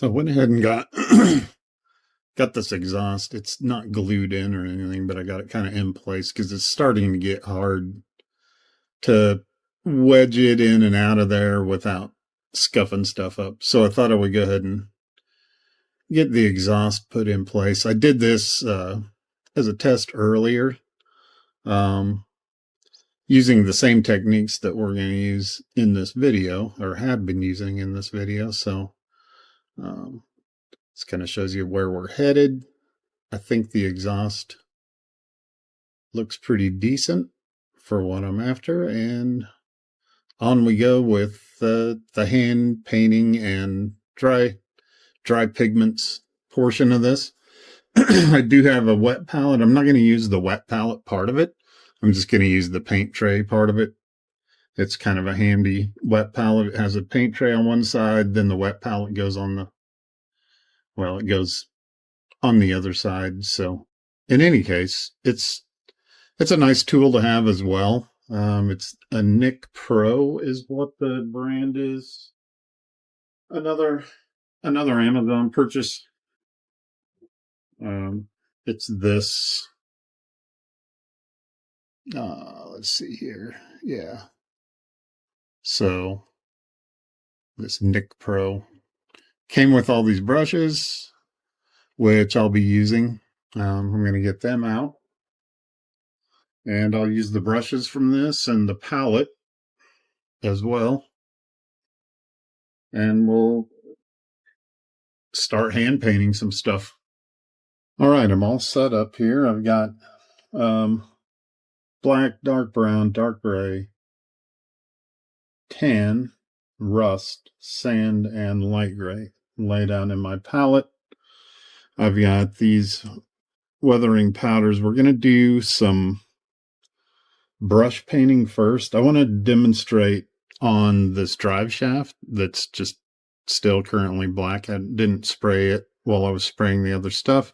So I went ahead and got got this exhaust. It's not glued in or anything, but I got it kind of in place because it's starting to get hard to wedge it in and out of there without scuffing stuff up. So I thought I would go ahead and get the exhaust put in place. I did this as a test earlier, um, using the same techniques that we're going to use in this video, or have been using in this video. So this kind of shows you where we're headed. I think the exhaust looks pretty decent for what I'm after, and on we go with the hand painting and dry pigments portion of this. I do have a wet palette. I'm not going to use the wet palette part of it. I'm just going to use the paint tray part of it. It's kind of a handy wet palette. It has a paint tray on one side, then the wet palette goes on the, well, it goes on the other side. So in any case, it's a nice tool to have as well. It's a Nik Pro is what the brand is. Another Amazon purchase. It's this. Let's see here. Yeah. So this Nik Pro came with all these brushes, which I'll be using. I'm going to get them out. And I'll use the brushes from this and the palette as well. And we'll start hand painting some stuff. All right, I'm all set up here. I've got black, dark brown, dark gray, tan, rust, sand, and light gray laid out in my palette. I've got these weathering powders. We're going to do some brush painting first. I want to demonstrate on this drive shaft that's just still currently black. I didn't spray it while I was spraying the other stuff,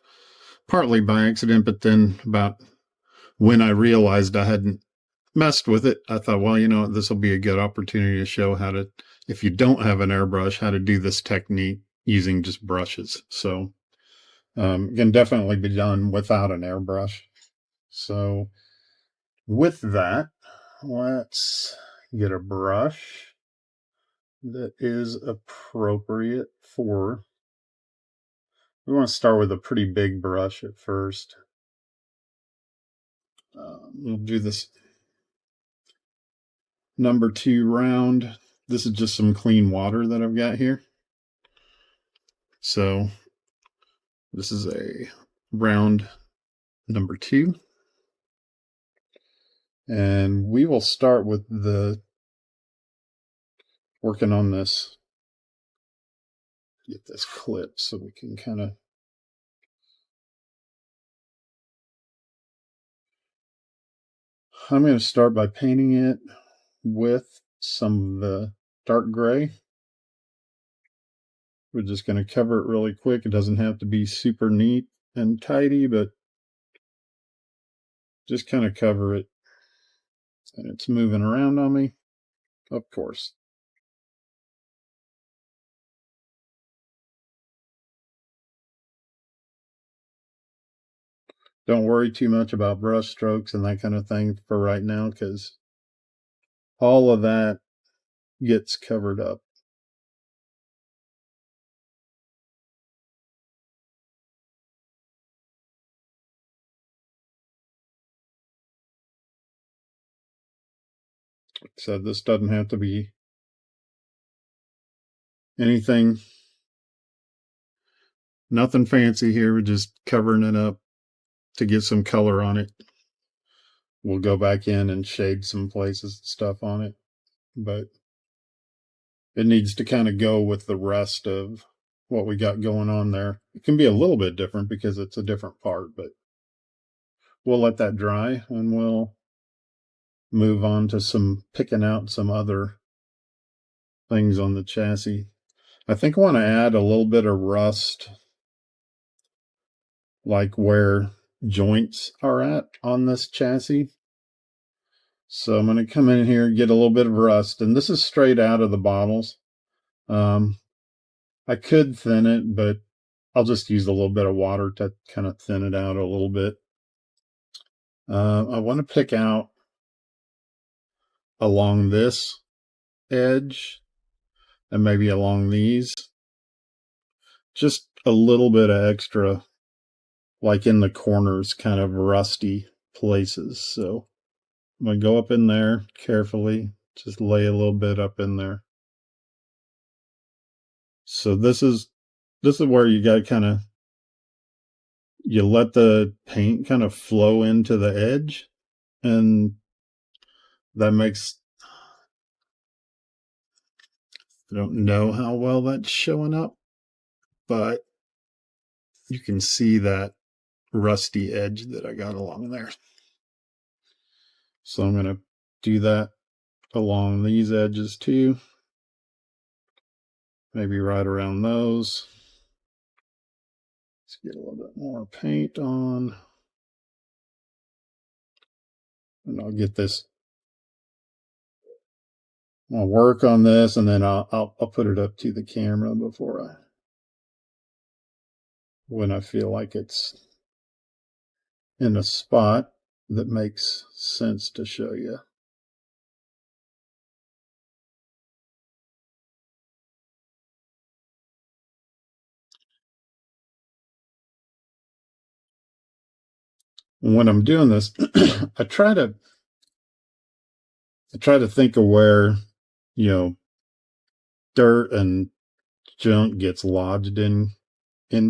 partly by accident, but then about when I realized I hadn't messed with it, I thought, well, you know, this will be a good opportunity to show how to, if you don't have an airbrush, how to do this technique using just brushes. So it can definitely be done without an airbrush. So with that, let's get a brush that is appropriate for, we want to start with a pretty big brush at first. We'll do this number 2 round. This is just some clean water that I've got here. So this is a round number 2. And we will start with the working on this. Get this clip so we can kind of I'm going to start by painting it with some of the dark gray. We're just going to cover it really quick. It doesn't have to be super neat and tidy, but just kind of cover it. And it's moving around on me, of course. Don't worry too much about brush strokes and that kind of thing for right now, because all of that gets covered up. So this doesn't have to be anything, nothing fancy here. We're just covering it up to get some color on it. We'll go back in and shade some places and stuff on it, but it needs to kind of go with the rest of what we got going on there. It can be a little bit different because it's a different part, but we'll let that dry and we'll move on to some picking out some other things on the chassis. I think I want to add a little bit of rust, like where joints are at on this chassis. So I'm going to come in here and get a little bit of rust, and this is straight out of the bottles. I could thin it, but I'll just use a little bit of water to kind of thin it out a little bit. I want to pick out along this edge and maybe along these, just a little bit of extra, like in the corners, kind of rusty places. So I'm going to go up in there carefully, just lay a little bit up in there. So this is where you got to kind of, you let the paint kind of flow into the edge, and that makes, I don't know how well that's showing up, but you can see that rusty edge that I got along there. So I'm going to do that along these edges too. Maybe right around those. Let's get a little bit more paint on. And I'll get this. I'll work on this, and then I'll put it up to the camera when I feel like it's in a spot that makes sense to show you. When I'm doing this, I try to think of where, dirt and junk gets lodged in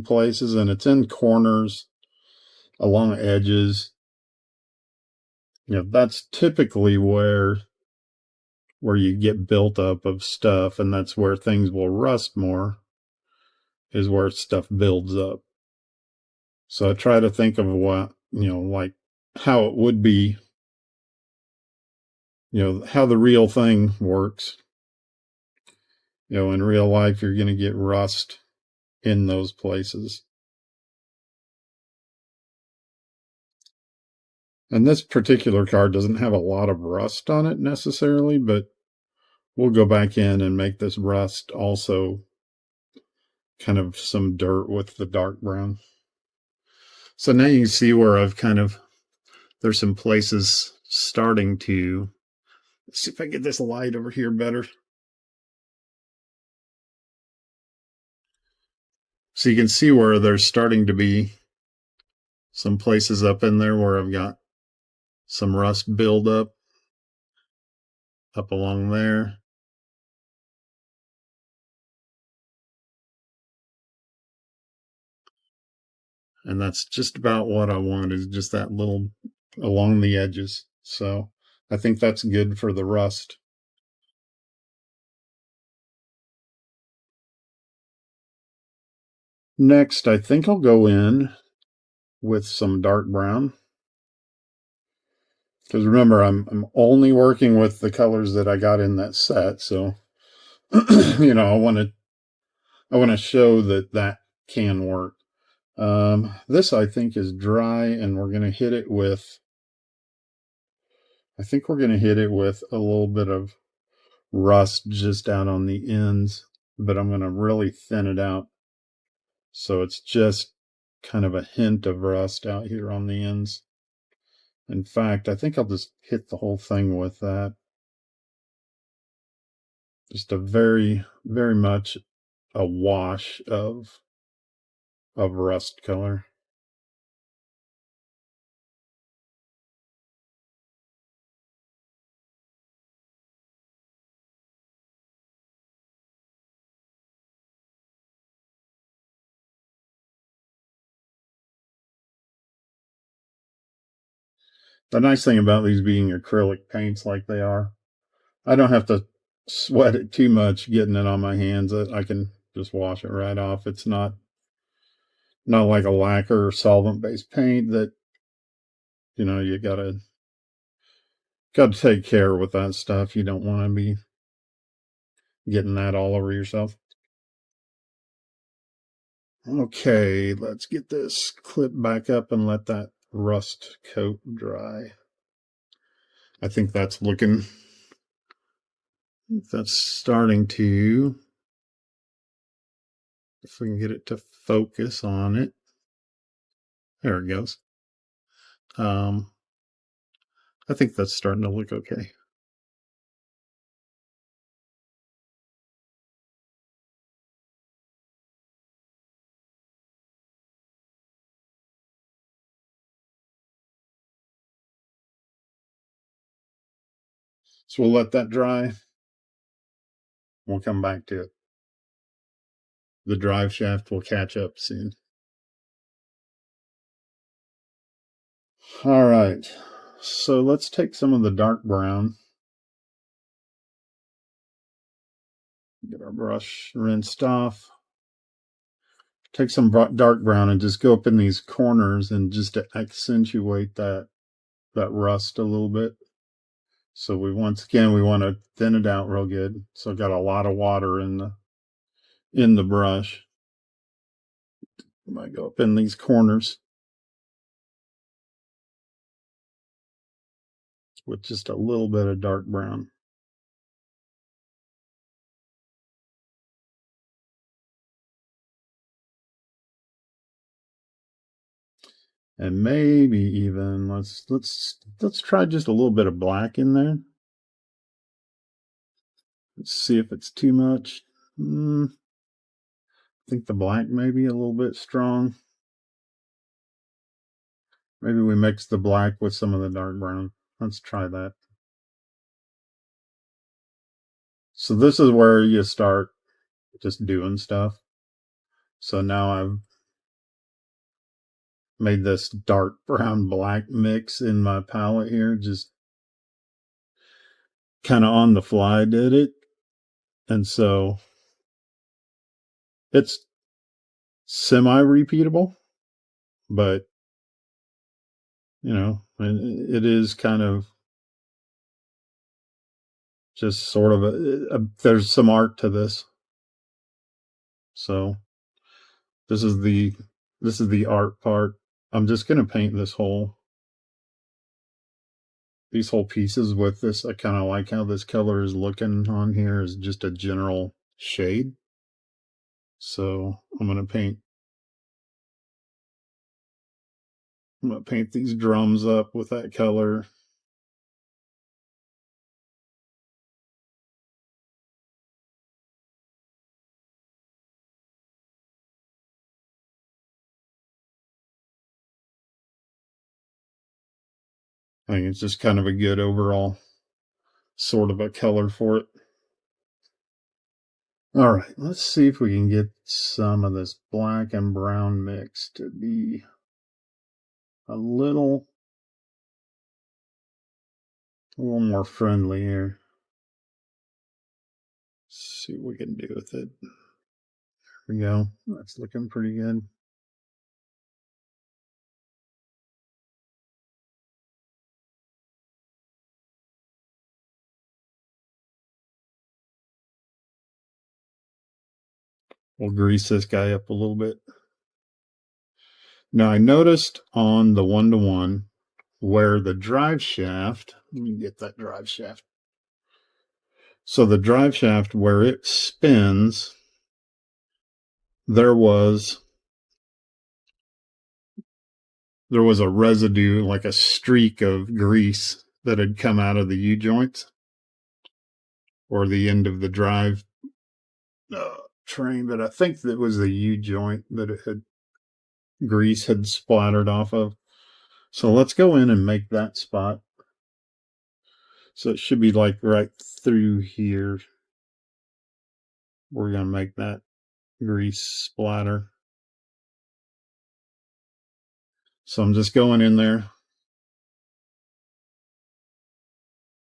places, and it's in corners, along edges. That's typically where you get built up of stuff, and that's where things will rust more, is where stuff builds up. So I try to think of what, like how it would be, how the real thing works. In real life, you're going to get rust in those places. And this particular car doesn't have a lot of rust on it necessarily, but we'll go back in and make this rust also kind of some dirt with the dark brown. So now you can see where I've there's some places starting to, let's see if I get this light over here better. So you can see where there's starting to be some places up in there where I've got some rust buildup up along there. And that's just about what I want, is just that little along the edges. So I think that's good for the rust. Next, I think I'll go in with some dark brown. Because remember, I'm only working with the colors that I got in that set. So, I want to show that can work. This I think is dry, and we're going to hit it with, I think we're going to hit it with a little bit of rust just out on the ends, but I'm going to really thin it out. So it's just kind of a hint of rust out here on the ends. In fact, I think I'll just hit the whole thing with that. Just a very, very much a wash of rust color. The nice thing about these being acrylic paints like they are, I don't have to sweat it too much getting it on my hands. I can just wash it right off. It's not like a lacquer or solvent based paint that, you gotta take care with that stuff. You don't want to be getting that all over yourself. Okay, let's get this clip back up and let that rust coat dry. I think that's starting to If we can get it to focus on it. There it goes. I think that's starting to look okay. So we'll let that dry. We'll come back to it. The drive shaft will catch up soon. All right. So let's take some of the dark brown. Get our brush rinsed off. Take some dark brown and just go up in these corners and just to accentuate that rust a little bit. So we want to thin it out real good. So I've got a lot of water in the brush. I might go up in these corners with just a little bit of dark brown. And maybe even let's try just a little bit of black in there. Let's see if it's too much. I think the black may be a little bit strong. Maybe we mix the black with some of the dark brown. Let's try that. So this is where you start just doing stuff. So now I've made this dark brown black mix in my palette here, just kind of on the fly did it. And so it's semi-repeatable, but you know, it is kind of just sort of there's some art to this. So this is the art part. I'm just going to paint these whole pieces with this. I kind of like how this color is looking on here is just a general shade. So I'm going to paint these drums up with that color. I think it's just kind of a good overall sort of a color for it. All right, let's see if we can get some of this black and brown mix to be a little more friendly here. See what we can do with it. There we go. That's looking pretty good. We'll grease this guy up a little bit. Now I noticed on the 1-to-1 where the drive shaft, let me get that drive shaft. So the drive shaft where it spins, there was a residue, like a streak of grease that had come out of the U-joints or the end of the drive train, but I think that was the U-joint that grease had splattered off of. So let's go in and make that spot. So it should be like right through here. We're going to make that grease splatter. So I'm just going in there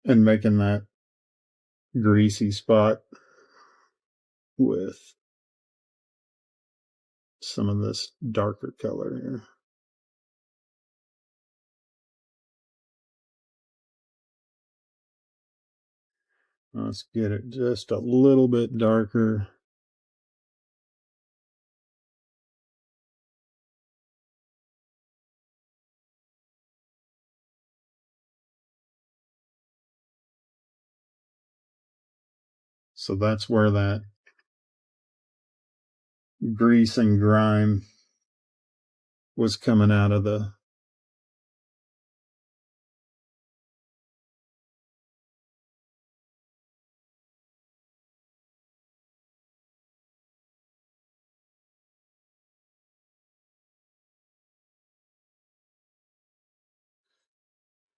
and making that greasy spot with some of this darker color here. Let's get it just a little bit darker. So that's where that grease and grime was coming out of the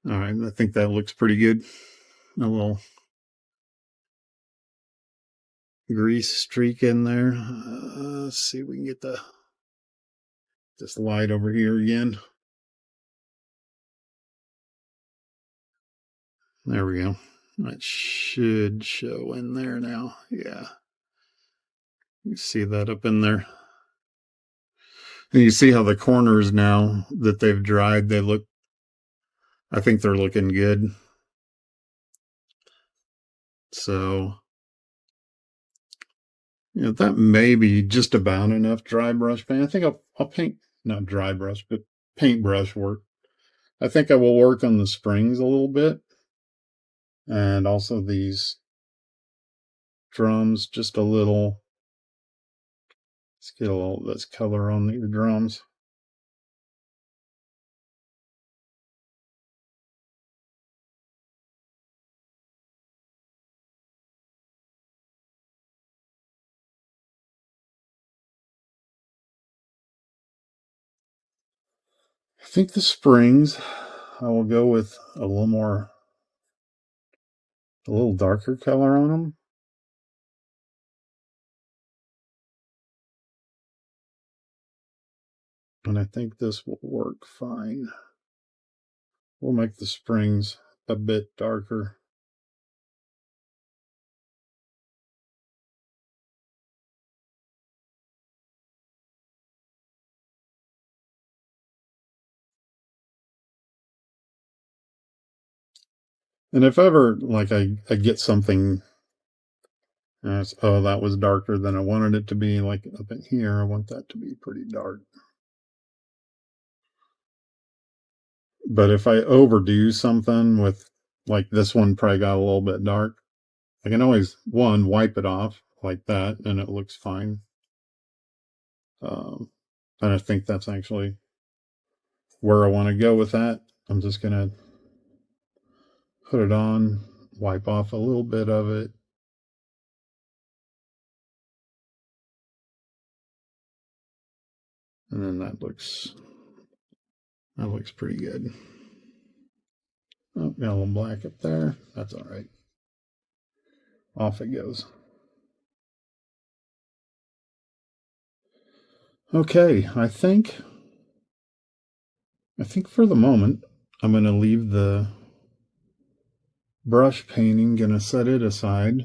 all right, I think that looks pretty good. A little grease streak in there. Let's see if we can get this light over here again. There we go. That should show in there now. Yeah. You see that up in there. And you see how the corners now that they've dried, I think they're looking good. So, that may be just about enough dry brush paint. I think I'll paint, not dry brush, but paintbrush work. I think I will work on the springs a little bit. And also these drums just a little. Let's get a little of this color on these drums. I think the springs, I will go with a little darker color on them. And I think this will work fine. We'll make the springs a bit darker. And if ever, like, I get something, oh, that was darker than I wanted it to be, like up in here, I want that to be pretty dark. But if I overdo something with, like this one probably got a little bit dark, I can always, wipe it off like that, and it looks fine. And I think that's actually where I want to go with that. I'm just going to put it on, wipe off a little bit of it. And then that looks pretty good. Oh, got a little black up there. That's all right. Off it goes. Okay, I think for the moment, I'm going to leave the brush painting, going to set it aside.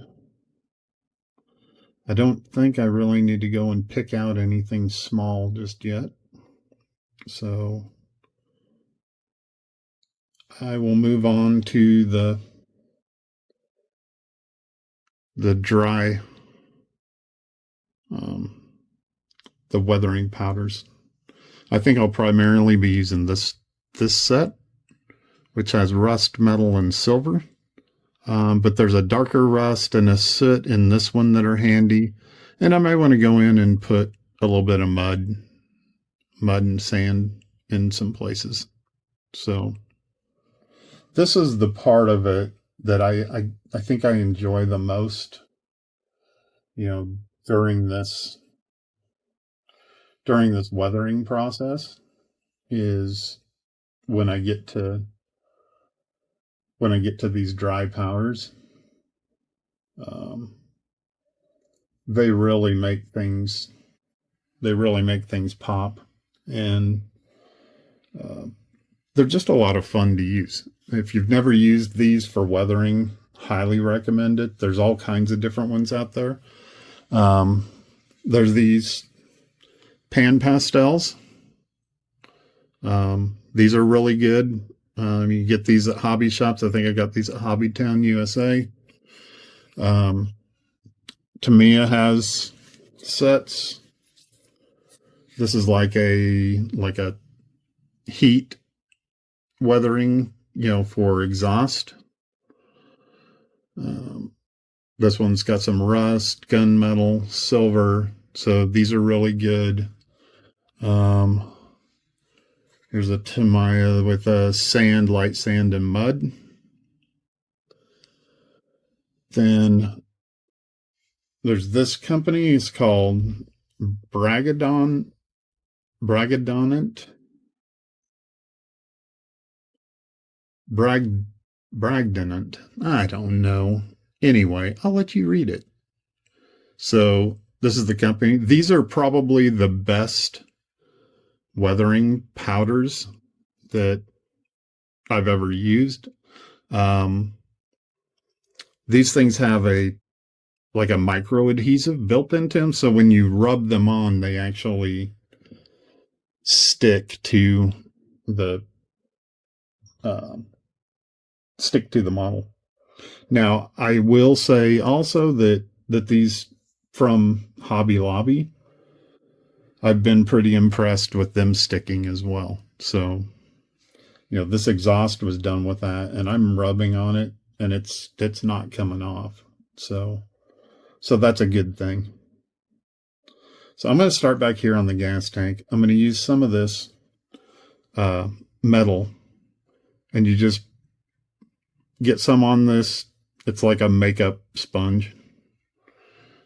I don't think I really need to go and pick out anything small just yet. So I will move on to the dry, the weathering powders. I think I'll primarily be using this set, which has rust, metal, and silver. But there's a darker rust and a soot in this one that are handy. And I might want to go in and put a little bit of mud and sand in some places. So this is the part of it that I think I enjoy the most, during this weathering process, is when I get to these dry powders. They really make things pop, and they're just a lot of fun to use. If you've never used these for weathering, highly recommend it. There's all kinds of different ones out there. There's these pan pastels. These are really good. You get these at hobby shops. I think I got these at Hobbytown, USA. Tamiya has sets. This is like a heat weathering, for exhaust. This one's got some rust, gunmetal, silver, So these are really good. Here's a Tamiya with a sand, light sand, and mud. Then there's this company. It's called Bragadonant. Bragdonant. I don't know. Anyway, I'll let you read it. So this is the company. These are probably the best weathering powders that I've ever used. Um, these things have a micro adhesive built into them, so when you rub them on, they actually stick to the uh, model. Now, I will say also that these from Hobby Lobby, I've been pretty impressed with them sticking as well. So, this exhaust was done with that, and I'm rubbing on it, and it's not coming off. So that's a good thing. So I'm going to start back here on the gas tank. I'm going to use some of this metal, and you just get some on this. It's like a makeup sponge.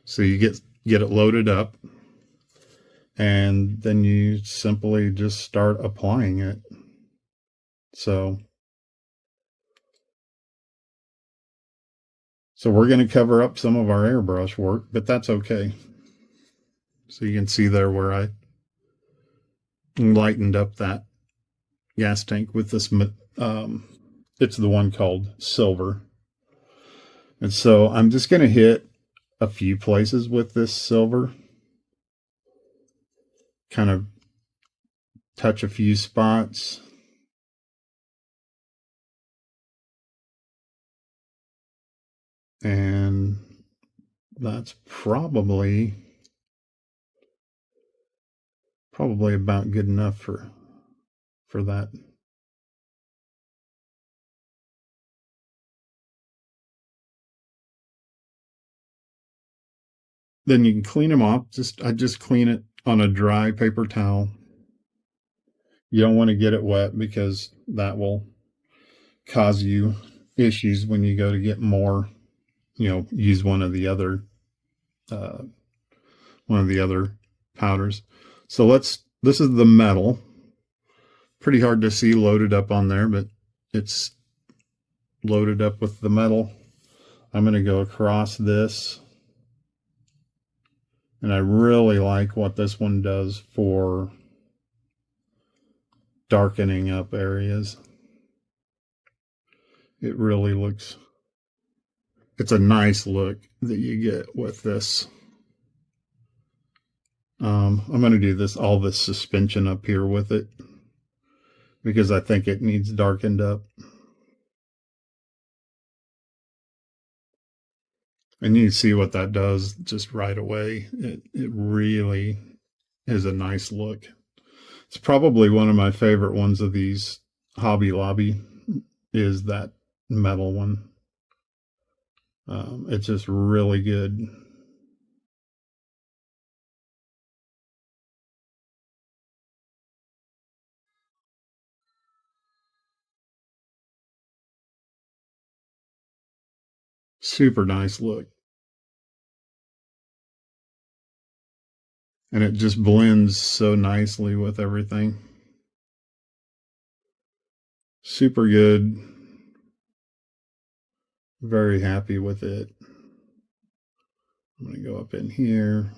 So you get it loaded up, and then you simply just start applying it. So we're going to cover up some of our airbrush work, but that's okay. So you can see there where I lightened up that gas tank with this. It's the one called Silver. And so I'm just going to hit a few places with this silver. Kind of touch a few spots. And that's probably about good enough for that. Then you can clean them off. I just clean it on a dry paper towel. You don't want to get it wet because that will cause you issues when you go to get more, use one of the other powders. So this is the metal. Pretty hard to see loaded up on there, but it's loaded up with the metal. I'm going to go across this. And I really like what this one does for darkening up areas. It really looks, it's a nice look that you get with this. I'm going to do all this suspension up here with it because I think it needs darkened up. And you can see what that does just right away. It really is a nice look. It's probably one of my favorite ones of these Hobby Lobby is that metal one. It's just really good. Super nice look. And it just blends so nicely with everything. Super good. Very happy with it. I'm going to go up in here.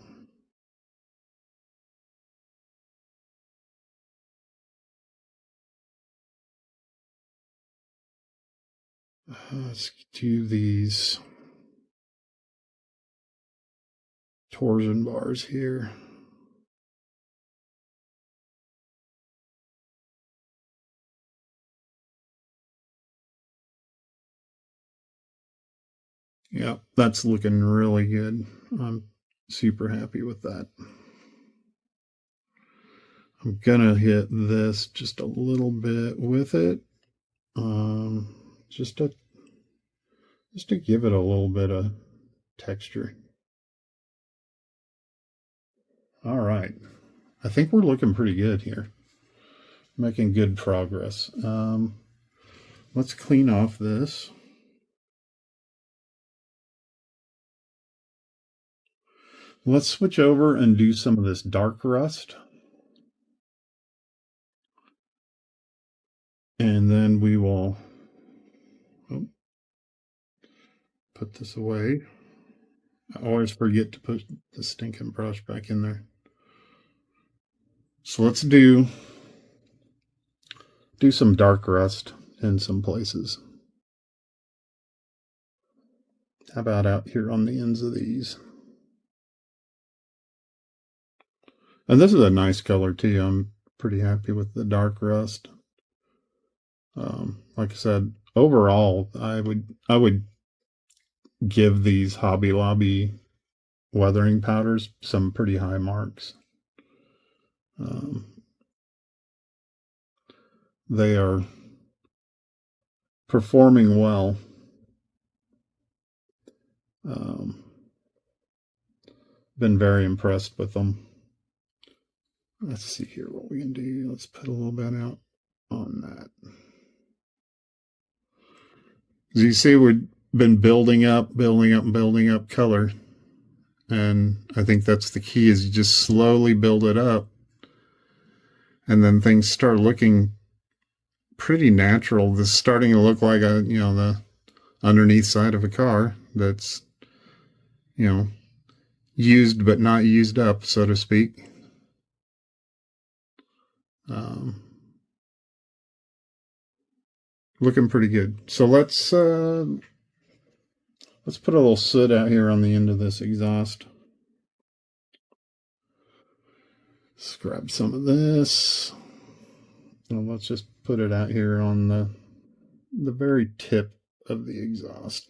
Let's do these torsion bars here. Yep, that's looking really good. I'm super happy with that. I'm gonna hit this just a little bit with it, just to give it a little bit of texture. All right. I think we're looking pretty good here. Making good progress. Let's clean off this. Let's switch over and do some of this dark rust. And then we will put this away. I always forget to put the stinking brush back in there. So let's do some dark rust in some places. How about out here on the ends of these? And this is a nice color too. I'm pretty happy with the dark rust. Like I said, overall, I would give these Hobby Lobby weathering powders some pretty high marks. They are performing well. Been very impressed with them. Let's see here what we can do. Let's put a little bit out on that. As you see, we've been building up color. And I think that's the key, is you just slowly build it up. And then things start looking pretty natural. This is starting to look like the underneath side of a car that's, used but not used up, so to speak. Looking pretty good. So let's put a little soot out here on the end of this exhaust. Let's grab some of this. Well, let's just put it out here on the very tip of the exhaust.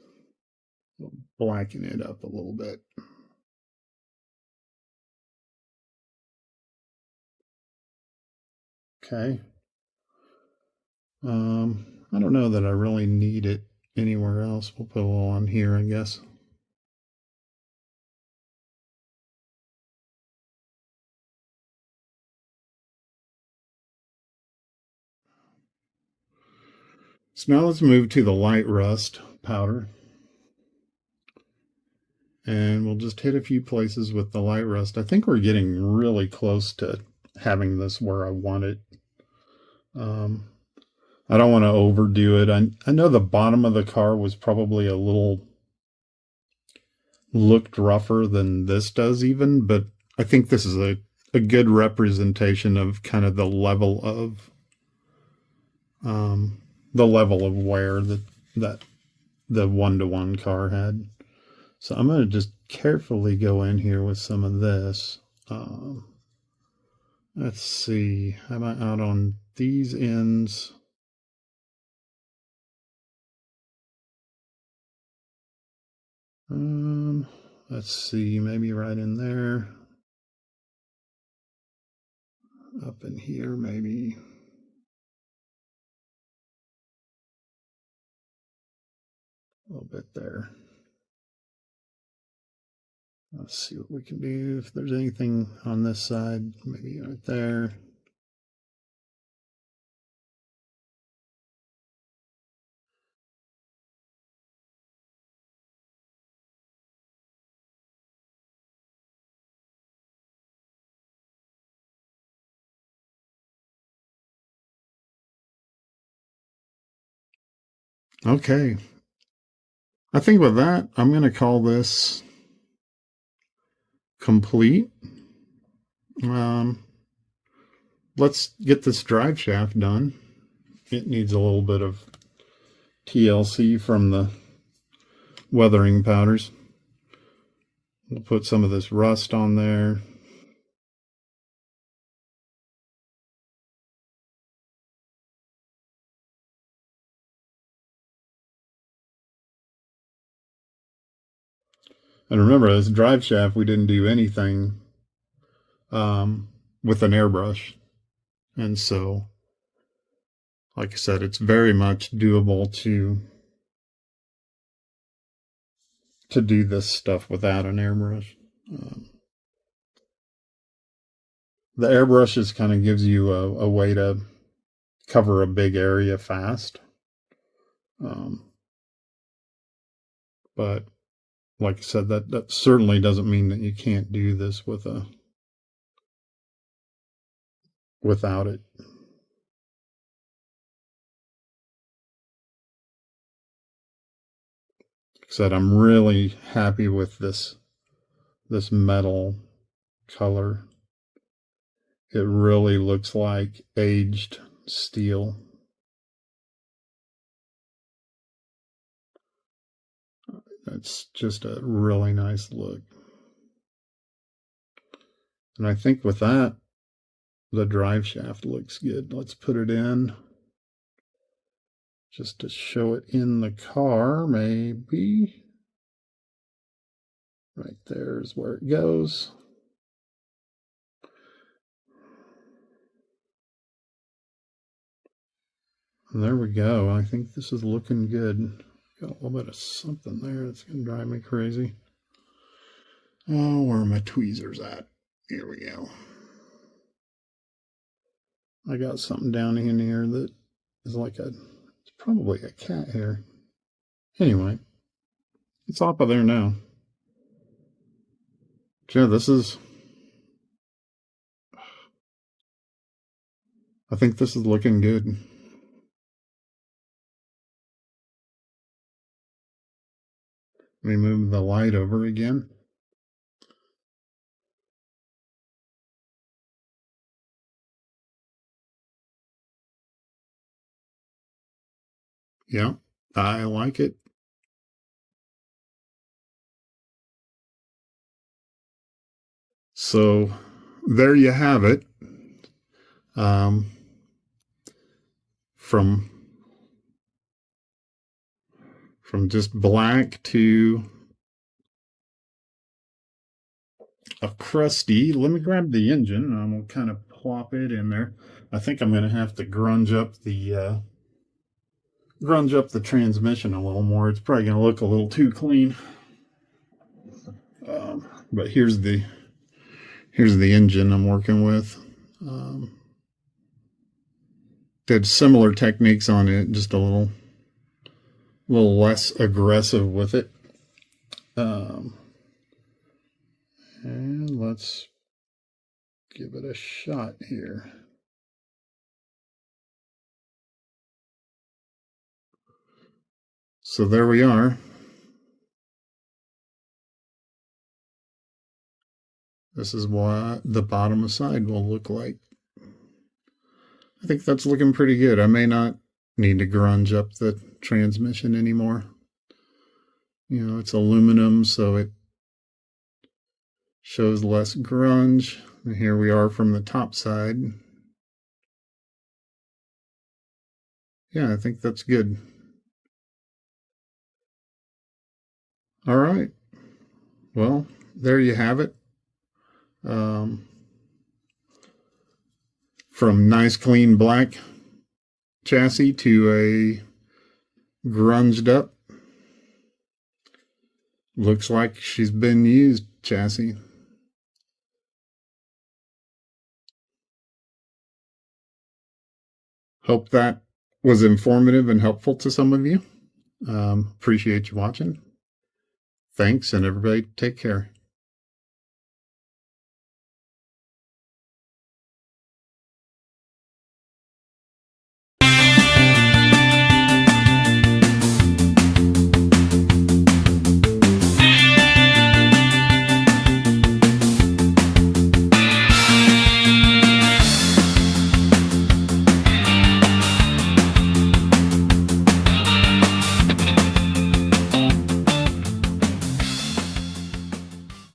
We'll blacken it up a little bit. Okay. I don't know that I really need it anywhere else. We'll put a little on here, I guess. So now let's move to the light rust powder. And we'll just hit a few places with the light rust. I think we're getting really close to having this where I want it. I don't want to overdo it. I know the bottom of the car was probably a little looked rougher than this does even, but I think this is a good representation of kind of the level of wear that the one-to-one car had. So I'm going to just carefully go in here with some of this. Let's see, how about out on these ends? Let's see, maybe right in there. Up in here, maybe. A little bit there. Let's see what we can do. If there's anything on this side, maybe right there. Okay. I think with that, I'm going to call this complete. Let's get this drive shaft done. It needs a little bit of TLC from the weathering powders. We'll put some of this rust on there. And remember, this drive shaft, we didn't do anything with an airbrush. And so, like I said, it's very much doable to do this stuff without an airbrush. The airbrush kind of gives you a way to cover a big area fast. But like I said, that certainly doesn't mean that you can't do this without it. Like I said, I'm really happy with this metal color. It really looks like aged steel. It's just a really nice look. And I think with that, the drive shaft looks good. Let's put it in just to show it in the car, maybe. Right there is where it goes. And there we go. I think this is looking good. Got a little bit of something there that's going to drive me crazy. Oh, where are my tweezers at? Here we go. I got something down in here that is like it's probably a cat hair. Anyway, it's off of there now. Yeah, I think this is looking good. Let me move the light over again. Yeah, I like it. So there you have it. From just black to a crusty. Let me grab the engine and I'm gonna kind of plop it in there. I think I'm gonna have to grunge up the transmission a little more. It's probably gonna look a little too clean. But here's the engine I'm working with. Did similar techniques on it, just a little less aggressive with it. And let's give it a shot here. So there we are. This is what the bottom side will look like. I think that's looking pretty good. I may not need to grunge up the transmission anymore. You know, it's aluminum, so it shows less grunge. And here we are from the top side. Yeah, I think that's good. All right. Well, there you have it. From nice clean black chassis to a grunged up, looks like she's been used chassis. Hope that was informative and helpful to some of you. Appreciate you watching. Thanks, and everybody take care.